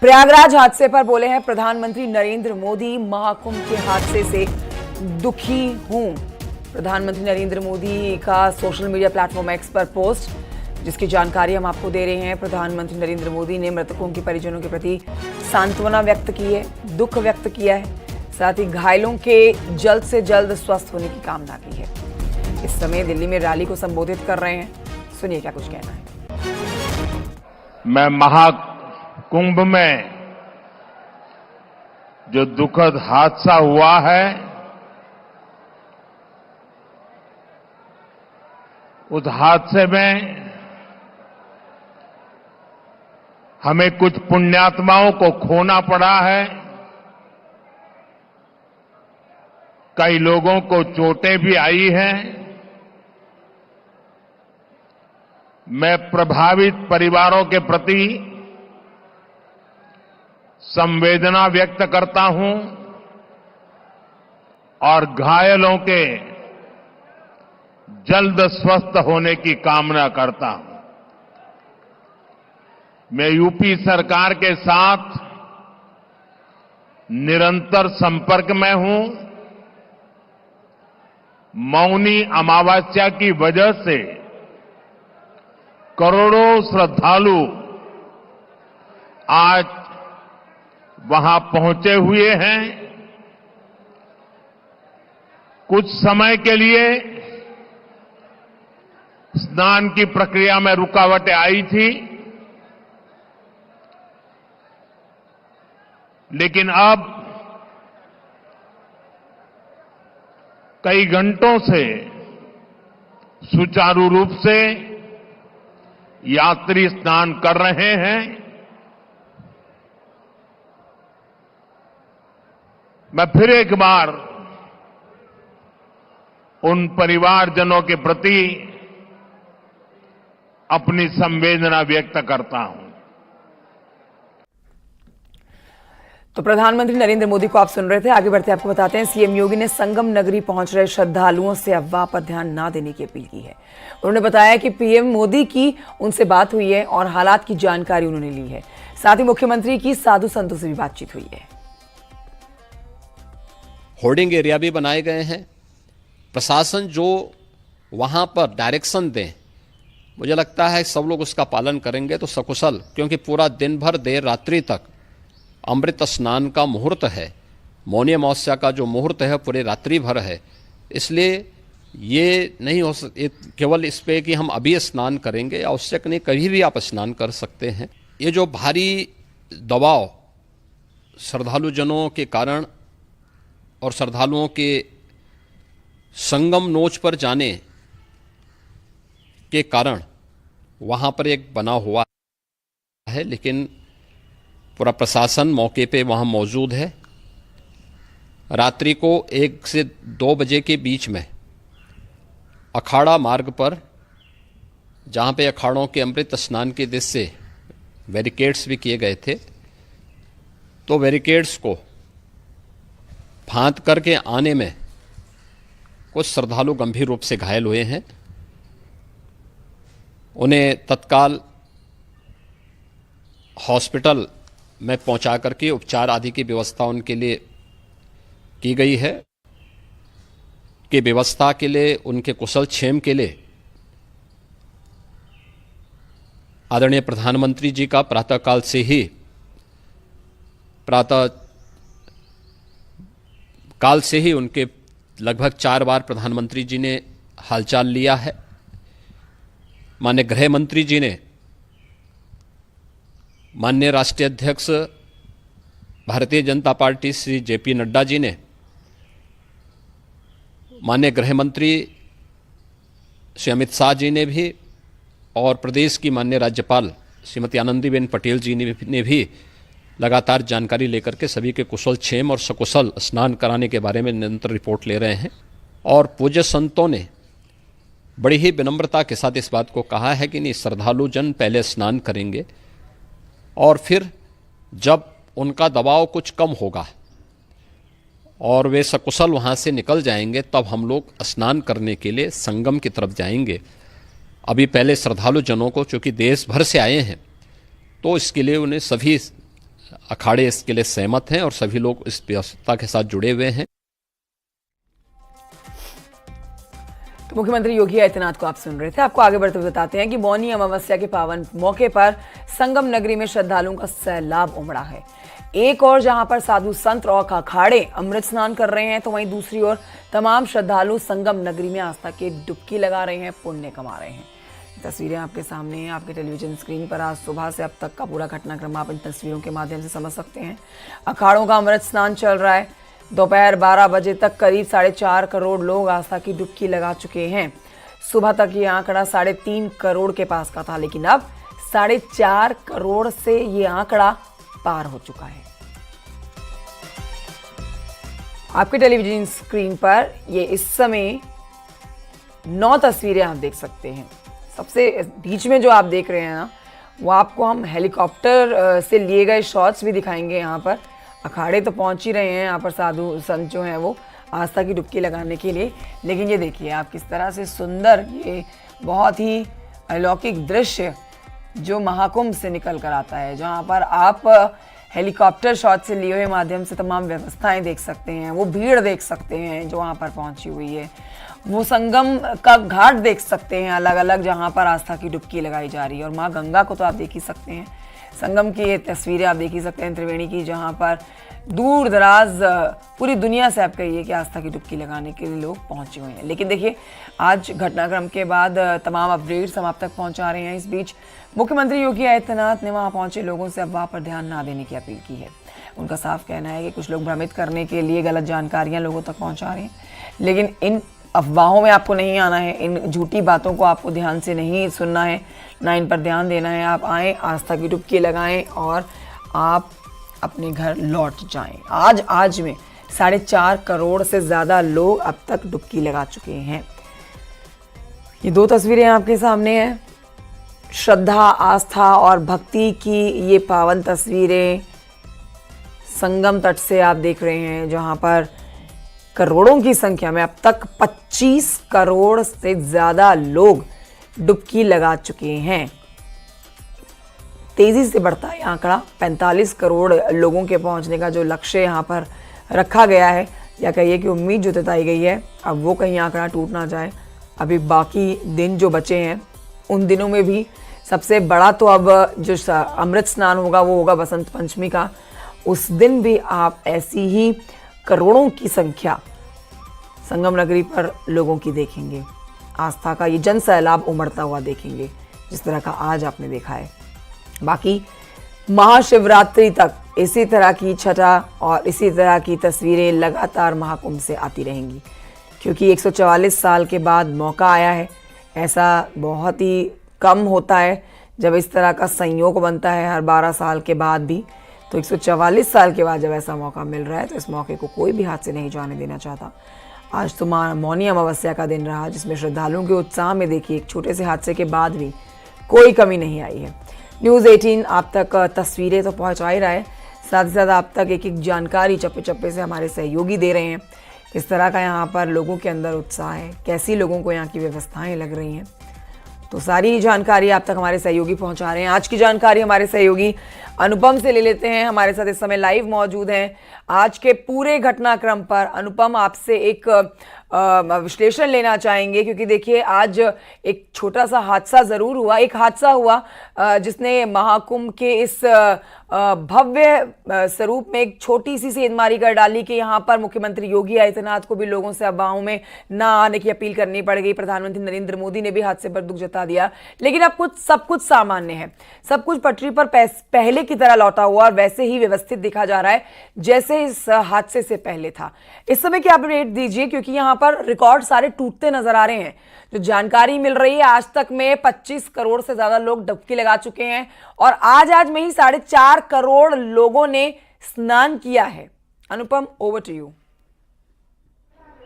प्रयागराज हादसे पर बोले हैं प्रधानमंत्री नरेंद्र मोदी। महाकुंभ के हादसे से दुखी हूं। प्रधानमंत्री नरेंद्र मोदी का सोशल मीडिया प्लेटफॉर्म एक्स पर पोस्ट, जिसकी जानकारी हम आपको दे रहे हैं। प्रधानमंत्री नरेंद्र मोदी ने मृतकों के परिजनों के प्रति सांत्वना व्यक्त की है, दुख व्यक्त किया है, साथ ही घायलों के जल्द से जल्द स्वस्थ होने की कामना की है। इस समय दिल्ली में रैली को संबोधित कर रहे हैं, सुनिए क्या कुछ कहना है। मैं महाकुंभ में जो दुखद हादसा हुआ है, उस हादसे में हमें कुछ पुण्यात्माओं को खोना पड़ा है। कई लोगों को चोटें भी आई हैं। मैं प्रभावित परिवारों के प्रति संवेदना व्यक्त करता हूं और घायलों के जल्द स्वस्थ होने की कामना करता हूं। मैं यूपी सरकार के साथ निरंतर संपर्क में हूं। मौनी अमावस्या की वजह से करोड़ों श्रद्धालु आज वहां पहुंचे हुए हैं। कुछ समय के लिए स्नान की प्रक्रिया में रुकावटें आई थी, लेकिन अब कई घंटों से सुचारू रूप से यात्री स्नान कर रहे हैं। मैं फिर एक बार उन परिवारजनों के प्रति अपनी संवेदना व्यक्त करता हूं। तो प्रधानमंत्री नरेंद्र मोदी को आप सुन रहे थे। आगे बढ़ते आपको बताते हैं, सीएम योगी ने संगम नगरी पहुंच रहे श्रद्धालुओं से अफवाह पर ध्यान न देने की अपील की है। उन्होंने बताया कि पीएम मोदी की उनसे बात हुई है और हालात की जानकारी उन्होंने ली है। साथ ही मुख्यमंत्री की साधु संतों से भी बातचीत हुई है। होर्डिंग एरिया भी बनाए गए हैं। प्रशासन जो वहां पर डायरेक्शन दें, मुझे लगता है सब लोग उसका पालन करेंगे तो सकुशल, क्योंकि पूरा दिन भर देर रात्रि तक अमृत स्नान का मुहूर्त है। मौनी अमावस्या का जो मुहूर्त है पूरे रात्रि भर है। इसलिए ये नहीं हो केवल इस पे कि हम अभी स्नान करेंगे, आवश्यक नहीं, कभी भी आप स्नान कर सकते हैं। ये जो भारी दबाव श्रद्धालुजनों के कारण और श्रद्धालुओं के संगम नोच पर जाने के कारण वहाँ पर एक बना हुआ है, लेकिन पूरा प्रशासन मौके पे वहाँ मौजूद है। रात्रि को 1 से 2 बजे के बीच में अखाड़ा मार्ग पर, जहाँ पे अखाड़ों के अमृत स्नान के दृश्य से बैरिकेड्स भी किए गए थे, तो बैरिकेड्स को फांद करके आने में कुछ श्रद्धालु गंभीर रूप से घायल हुए हैं। उन्हें तत्काल हॉस्पिटल में पहुंचा करके उपचार आदि की व्यवस्था उनके लिए की गई है। कि व्यवस्था के लिए, उनके कुशल क्षेम के लिए आदरणीय प्रधानमंत्री जी का प्रातःकाल से ही उनके लगभग 4 बार प्रधानमंत्री जी ने हालचाल लिया है। माननीय गृह मंत्री जी ने, माननीय राष्ट्रीय अध्यक्ष भारतीय जनता पार्टी श्री जेपी नड्डा जी ने, माननीय गृह मंत्री श्री अमित शाह जी ने भी, और प्रदेश की माननीय राज्यपाल श्रीमती आनंदीबेन पटेल जी ने भी लगातार जानकारी लेकर के सभी के कुशल क्षेम और सकुशल स्नान कराने के बारे में निरंतर रिपोर्ट ले रहे हैं। और पूज्य संतों ने बड़ी ही विनम्रता के साथ इस बात को कहा है कि नहीं, श्रद्धालु जन पहले स्नान करेंगे और फिर जब उनका दबाव कुछ कम होगा और वे सकुशल वहाँ से निकल जाएंगे, तब हम लोग स्नान करने के लिए संगम की तरफ जाएंगे। अभी पहले श्रद्धालु जनों को, चूँकि देश भर से आए हैं, तो इसके लिए उन्हें सभी अखाड़े इसके लिए सहमत हैं और सभी लोग इस व्यवस्था के साथ जुड़े हुए हैं। तो मुख्यमंत्री योगी आदित्यनाथ को आप सुन रहे थे। आपको आगे बढ़ते हुए बताते हैं कि मौनी अमावस्या के पावन मौके पर संगम नगरी में श्रद्धालुओं का सैलाब उमड़ा है। एक और जहां पर साधु संत और अखाड़े अमृत स्नान कर रहे हैं, तो वहीं दूसरी ओर तमाम श्रद्धालु संगम नगरी में आस्था की डुबकी लगा रहे हैं, पुण्य कमा रहे हैं। तस्वीरें आपके सामने हैं, आपके टेलीविजन स्क्रीन पर। आज सुबह से अब तक का पूरा घटनाक्रम आप इन तस्वीरों के माध्यम से समझ सकते हैं। अखाड़ों का अमृत स्नान चल रहा है। दोपहर 12 बजे तक करीब 4.5 करोड़ लोग आस्था की डुबकी लगा चुके हैं। सुबह तक ये आंकड़ा 3.5 करोड़ के पास का था, लेकिन अब 4.5 करोड़ से ये आंकड़ा पार हो चुका है। आपके टेलीविजन स्क्रीन पर ये इस समय 9 तस्वीरें आप देख सकते हैं। सबसे बीच में जो आप देख रहे हैं ना, वो आपको हम हेलीकॉप्टर से लिए गए शॉट्स भी दिखाएंगे। यहाँ पर अखाड़े तो पहुंच ही रहे हैं, यहाँ पर साधु संत जो हैं वो आस्था की डुबकी लगाने के लिए। लेकिन ये देखिए आप किस तरह से सुंदर, ये बहुत ही अलौकिक दृश्य जो महाकुंभ से निकल कर आता है, जहाँ पर आप हेलीकॉप्टर शॉट से लिए हुए माध्यम से तमाम व्यवस्थाएं देख सकते हैं, वो भीड़ देख सकते हैं जो वहाँ पर पहुँची हुई है, वो संगम का घाट देख सकते हैं अलग अलग, जहाँ पर आस्था की डुबकी लगाई जा रही है। और माँ गंगा को तो आप देख ही सकते हैं, संगम की ये तस्वीरें आप देख ही सकते हैं त्रिवेणी की, जहाँ पर दूर दराज पूरी दुनिया से आप कहिए कि आस्था की डुबकी लगाने के लिए लोग पहुंचे हुए हैं। लेकिन देखिए आज घटनाक्रम के बाद तमाम अपडेट्स हम आप तक पहुंचा रहे हैं। इस बीच मुख्यमंत्री योगी आदित्यनाथ ने वहां पहुंचे लोगों से अफवाह पर ध्यान ना देने की अपील की है। उनका साफ कहना है कि कुछ लोग भ्रमित करने के लिए गलत जानकारियां लोगों तक पहुंचा रहे हैं, लेकिन इन अफवाहों में आपको नहीं आना है, इन झूठी बातों को आपको ध्यान से नहीं सुनना है, ना इन पर ध्यान देना है। आप आएँ, आस्था की डुबकी लगाएं और आप अपने घर लौट जाएं। आज में 4.5 करोड़ से ज़्यादा लोग अब तक डुबकी लगा चुके हैं। ये 2 तस्वीरें आपके सामने हैं, श्रद्धा, आस्था और भक्ति की ये पावन तस्वीरें संगम तट से आप देख रहे हैं, जहां पर करोड़ों की संख्या में अब तक 25 करोड़ से ज़्यादा लोग डुबकी लगा चुके हैं। तेजी से बढ़ता है आंकड़ा, 45 करोड़ लोगों के पहुंचने का जो लक्ष्य यहाँ पर रखा गया है, या कहिए कि उम्मीद जो जताई गई है, अब वो कहीं आंकड़ा टूट ना जाए। अभी बाकी दिन जो बचे हैं उन दिनों में भी सबसे बड़ा तो अब जो अमृत स्नान होगा वो होगा बसंत पंचमी का। उस दिन भी आप ऐसी ही करोड़ों की संख्या संगम नगरी पर लोगों की देखेंगे, आस्था का ये जन सैलाब उमड़ता हुआ देखेंगे, जिस तरह का आज आपने देखा है। बाकी महाशिवरात्रि तक इसी तरह की छटा और इसी तरह की तस्वीरें लगातार महाकुंभ से आती रहेंगी, क्योंकि 144 साल के बाद मौका आया है। ऐसा बहुत ही कम होता है जब इस तरह का संयोग बनता है हर 12 साल के बाद भी। तो 144 साल के बाद जब ऐसा मौका मिल रहा है, तो इस मौके को कोई भी हाथ से नहीं जाने देना चाहता। आज तो मौनी अमावस्या का दिन रहा, जिसमें श्रद्धालुओं के उत्साह में देखिए एक छोटे से हादसे के बाद भी कोई कमी नहीं आई है। न्यूज़ 18 आप तक तस्वीरें तो पहुंचा ही रहा है, साथ ही साथ आप तक एक एक जानकारी चप्पे चप्पे से हमारे सहयोगी दे रहे हैं। किस तरह का यहाँ पर लोगों के अंदर उत्साह है, कैसी लोगों को यहाँ की व्यवस्थाएं लग रही हैं, तो सारी जानकारी आप तक हमारे सहयोगी पहुंचा रहे हैं। आज की जानकारी हमारे सहयोगी अनुपम से ले लेते हैं, हमारे साथ इस समय लाइव मौजूद हैं। आज के पूरे घटनाक्रम पर अनुपम आपसे एक विश्लेषण लेना चाहेंगे, क्योंकि देखिए आज एक छोटा सा हादसा ज़रूर हुआ, एक हादसा हुआ जिसने महाकुंभ के इस भव्य स्वरूप में एक छोटी सी सेंधमारी कर डाली कि यहाँ पर मुख्यमंत्री योगी आदित्यनाथ को भी लोगों से अफवाहों में ना आने की अपील करनी पड़ गई। प्रधानमंत्री नरेंद्र मोदी ने भी हादसे पर दुख जता दिया, लेकिन अब सब कुछ सामान्य है, सब कुछ पटरी पर पहले की तरह लौटा हुआ और वैसे ही व्यवस्थित दिखा जा रहा है जैसे इस हादसे से पहले था। इस समय की अपडेट दीजिए, क्योंकि यहाँ पर रिकॉर्ड सारे टूटते नजर आ रहे हैं। जो जानकारी मिल रही है, आज तक में 25 करोड़ से ज्यादा लोग डुबकी लगा चुके हैं और आज में ही 4.5 करोड़ लोगों ने स्नान किया है। अनुपम, ओवर टू यू।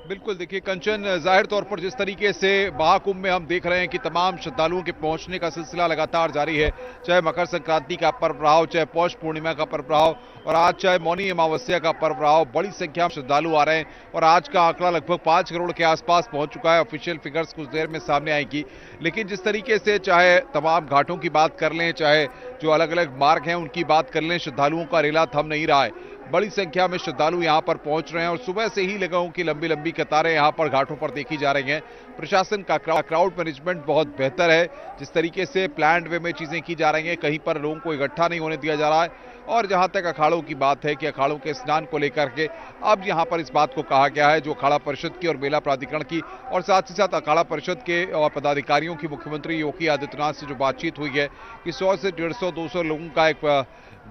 बिल्कुल, देखिए कंचन, जाहिर तौर पर जिस तरीके से महाकुंभ में हम देख रहे हैं कि तमाम श्रद्धालुओं के पहुंचने का सिलसिला लगातार जारी है, चाहे मकर संक्रांति का पर्व रहा हो, चाहे पौष पूर्णिमा का पर्व रहा हो और आज चाहे मौनी अमावस्या का पर्व रहा हो, बड़ी संख्या में श्रद्धालु आ रहे हैं और आज का आंकड़ा लगभग 5 करोड़ के आसपास पहुंच चुका है। ऑफिशियल फिगर्स कुछ देर में सामने आएंगी, लेकिन जिस तरीके से चाहे तमाम घाटों की बात कर लें, चाहे जो अलग अलग मार्ग हैं उनकी बात कर लें, श्रद्धालुओं का रेला थम नहीं रहा है। बड़ी संख्या में श्रद्धालु यहां पर पहुंच रहे हैं और सुबह से ही लोगों की लंबी लंबी कतारें यहां पर घाटों पर देखी जा रही हैं। प्रशासन का क्राउड मैनेजमेंट बहुत बेहतर है, जिस तरीके से प्लान्ड वे में चीजें की जा रही हैं, कहीं पर लोगों को इकट्ठा नहीं होने दिया जा रहा है। और जहां तक अखाड़ों की बात है कि अखाड़ों के स्नान को लेकर के अब यहां पर इस बात को कहा गया है, जो अखाड़ा परिषद की और मेला प्राधिकरण की और साथ ही साथ अखाड़ा परिषद के और पदाधिकारियों की मुख्यमंत्री योगी आदित्यनाथ से जो बातचीत हुई है कि 100 से 150 200 लोगों का एक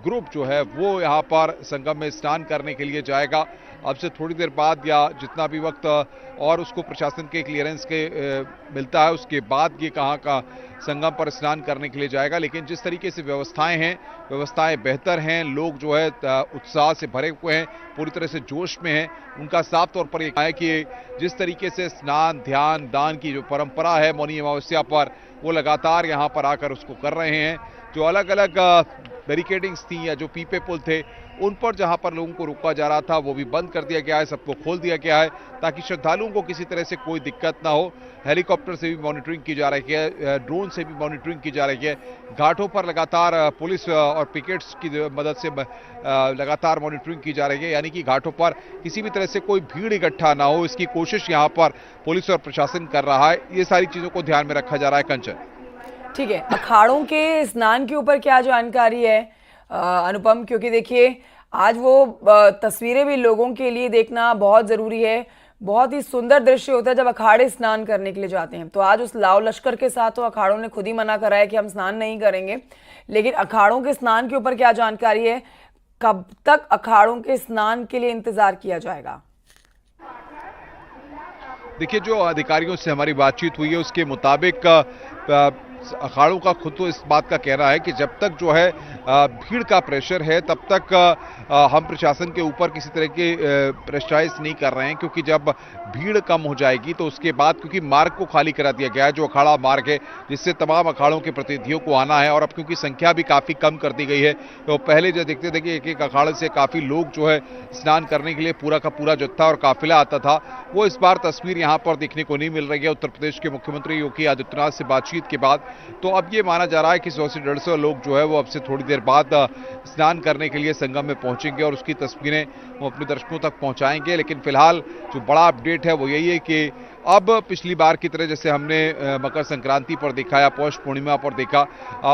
ग्रुप जो है वो यहाँ पर संगम में स्नान करने के लिए जाएगा। अब से थोड़ी देर बाद या जितना भी वक्त और उसको प्रशासन के क्लियरेंस के मिलता है, उसके बाद ये कहाँ का संगम पर स्नान करने के लिए जाएगा। लेकिन जिस तरीके से व्यवस्थाएं हैं, व्यवस्थाएं बेहतर हैं, लोग जो है उत्साह से भरे हुए हैं, पूरी तरह से जोश में हैं। उनका साफ तौर पर यह है कि जिस तरीके से स्नान, ध्यान, दान की जो परंपरा है मौनी अमावस्या पर, वो लगातार यहाँ पर आकर उसको कर रहे हैं। जो अलग अलग बैरिकेडिंग्स थी या जो पीपे पुल थे, उन पर जहां पर लोगों को रोका जा रहा था वो भी बंद कर दिया गया है, सबको खोल दिया गया है ताकि श्रद्धालुओं को किसी तरह से कोई दिक्कत ना हो। हेलीकॉप्टर से भी मॉनिटरिंग की जा रही है, ड्रोन से भी मॉनिटरिंग की जा रही है। घाटों पर लगातार पुलिस और पिकेट्स की मदद से लगातार मॉनिटरिंग की जा रही है, यानी कि घाटों पर किसी भी तरह से कोई भीड़ इकट्ठा ना हो, इसकी कोशिश यहाँ पर पुलिस और प्रशासन कर रहा है। ये सारी चीजों को ध्यान में रखा जा रहा है। कंचन, ठीक है, अखाड़ों के स्नान के ऊपर क्या जानकारी है अनुपम? क्योंकि देखिए आज वो तस्वीरें भी लोगों के लिए देखना बहुत ज़रूरी है। बहुत ही सुंदर दृश्य होता है जब अखाड़े स्नान करने के लिए जाते हैं। तो आज उस लाव लश्कर के साथ तो अखाड़ों ने खुद ही मना करा है कि हम स्नान नहीं करेंगे, लेकिन अखाड़ों के स्नान के ऊपर क्या जानकारी है? कब तक अखाड़ों के स्नान के लिए इंतजार किया जाएगा? देखिए, जो अधिकारियों से हमारी बातचीत हुई है उसके मुताबिक अखाड़ों का खुद तो इस बात का कहना है कि जब तक जो है भीड़ का प्रेशर है तब तक हम प्रशासन के ऊपर किसी तरह के प्रेशराइज नहीं कर रहे हैं, क्योंकि जब भीड़ कम हो जाएगी तो उसके बाद, क्योंकि मार्ग को खाली करा दिया गया है, जो अखाड़ा मार्ग है जिससे तमाम अखाड़ों के प्रतिनिधियों को आना है, और अब क्योंकि संख्या भी काफ़ी कम कर दी गई है, तो पहले जो देखते थे कि एक एक अखाड़े से काफ़ी लोग जो है स्नान करने के लिए पूरा का पूरा जत्था और काफिला आता था, वो इस बार तस्वीर यहाँ पर देखने को नहीं मिल रही है। उत्तर प्रदेश के मुख्यमंत्री योगी आदित्यनाथ से बातचीत के बाद तो अब ये माना जा रहा है कि 100 से 150 लोग जो है वो अब से थोड़ी देर बाद स्नान करने के लिए संगम में पहुंचेंगे और उसकी तस्वीरें वो अपने दर्शकों तक पहुंचाएंगे। लेकिन फिलहाल जो बड़ा अपडेट है वो यही है कि अब पिछली बार की तरह जैसे हमने मकर संक्रांति पर देखा या पौष पूर्णिमा पर देखा,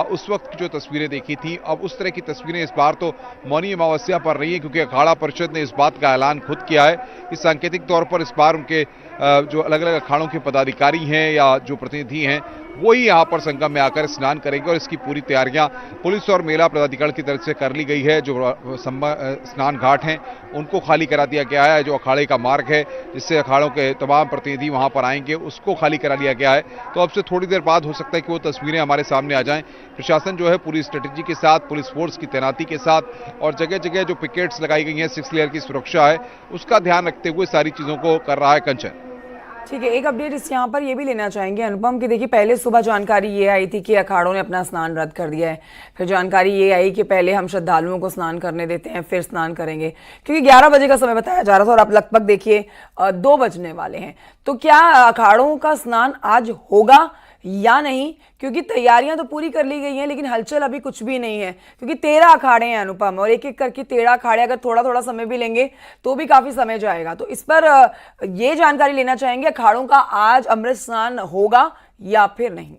उस वक्त की जो तस्वीरें देखी थी, अब उस तरह की तस्वीरें इस बार तो मौनी अमावस्या पर रही है, क्योंकि अखाड़ा परिषद ने इस बात का ऐलान खुद किया है कि सांकेतिक तौर पर इस बार उनके जो अलग अलग अखाड़ों के पदाधिकारी हैं या जो प्रतिनिधि हैं वो ही यहाँ पर संगम में आकर स्नान करेंगे, और इसकी पूरी तैयारियां पुलिस और मेला प्राधिकरण की तरफ से कर ली गई है। जो स्नान घाट हैं उनको खाली करा दिया गया है, जो अखाड़े का मार्ग है जिससे अखाड़ों के तमाम प्रतिनिधि वहां पर आएंगे उसको खाली करा लिया गया है। तो अब से थोड़ी देर बाद हो सकता है कि वो तस्वीरें हमारे सामने आ जाएं। प्रशासन जो है पूरी स्ट्रेटेजी के साथ, पुलिस फोर्स की तैनाती के साथ और जगह जगह जो पिकेट्स लगाई गई हैं, 6 लेयर की सुरक्षा है, उसका ध्यान रखते हुए सारी चीजों को कर रहा है। कंचन, ठीक है, एक अपडेट इस यहाँ पर ये भी लेना चाहेंगे अनुपम कि देखिए पहले सुबह जानकारी ये आई थी कि अखाड़ों ने अपना स्नान रद्द कर दिया है, फिर जानकारी ये आई कि पहले हम श्रद्धालुओं को स्नान करने देते हैं फिर स्नान करेंगे, क्योंकि 11 बजे का समय बताया जा रहा था और अब लगभग देखिए 2 बजने वाले हैं। तो क्या अखाड़ों का स्नान आज होगा या नहीं? क्योंकि तैयारियां तो पूरी कर ली गई हैं लेकिन हलचल अभी कुछ भी नहीं है, क्योंकि 13 अखाड़े हैं अनुपम, और एक एक करके 13 अखाड़े अगर थोड़ा थोड़ा समय भी लेंगे तो भी काफी समय जाएगा। तो इस पर ये जानकारी लेना चाहेंगे, अखाड़ों का आज अमृत स्नान होगा या फिर नहीं?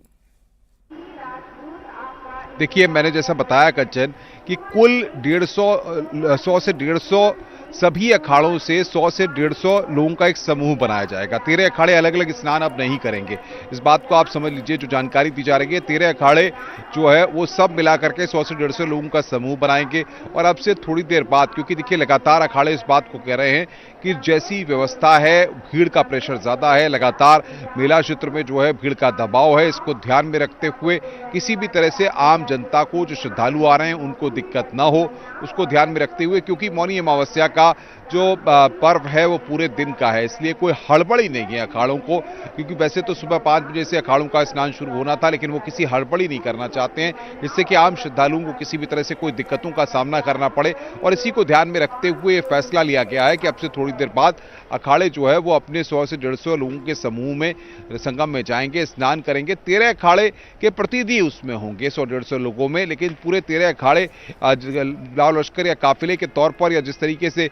देखिए, मैंने जैसा बताया कंचन कि कुल 100 से 150 सभी अखाड़ों से 100 से 150 लोगों का एक समूह बनाया जाएगा। 13 अखाड़े अलग अलग स्नान अब नहीं करेंगे, इस बात को आप समझ लीजिए। जो जानकारी दी जा रही है, 13 अखाड़े जो है वो सब मिलाकर के 100 से 150 लोगों का समूह बनाएंगे। और अब से थोड़ी देर बाद, क्योंकि देखिए लगातार अखाड़े इस बात को कह रहे हैं कि जैसी व्यवस्था है, भीड़ का प्रेशर ज्यादा है, लगातार मेला क्षेत्र में जो है भीड़ का दबाव है, इसको ध्यान में रखते हुए किसी भी तरह से आम जनता को, जो श्रद्धालु आ रहे हैं, उनको दिक्कत ना हो, उसको ध्यान में रखते हुए, क्योंकि मौनी अमावस्या का जो पर्व है वो पूरे दिन का है, इसलिए कोई हड़बड़ी नहीं है अखाड़ों को, क्योंकि वैसे तो सुबह 5 बजे से अखाड़ों का स्नान शुरू होना था, लेकिन वो किसी हड़बड़ी नहीं करना चाहते हैं, जिससे कि आम श्रद्धालुओं को किसी भी तरह से कोई दिक्कतों का सामना करना पड़े। और इसी को ध्यान में रखते हुए ये फैसला लिया गया है कि अब से थोड़ी देर बाद अखाड़े जो है वो अपने 100 से 150 लोगों के समूह में संगम में जाएंगे, स्नान करेंगे। 13 अखाड़े के प्रतिनिधि उसमें होंगे 100-150 लोगों में, लेकिन पूरे 13 अखाड़े लाल लश्कर या काफिले के तौर पर, या जिस तरीके से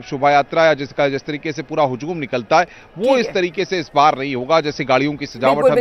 शोभा यात्रा या जिस तरीके से पूरा हुजूम निकलता है, वो इस तरीके से इस बार नहीं होगा। जैसे गाड़ियों की सजावट हम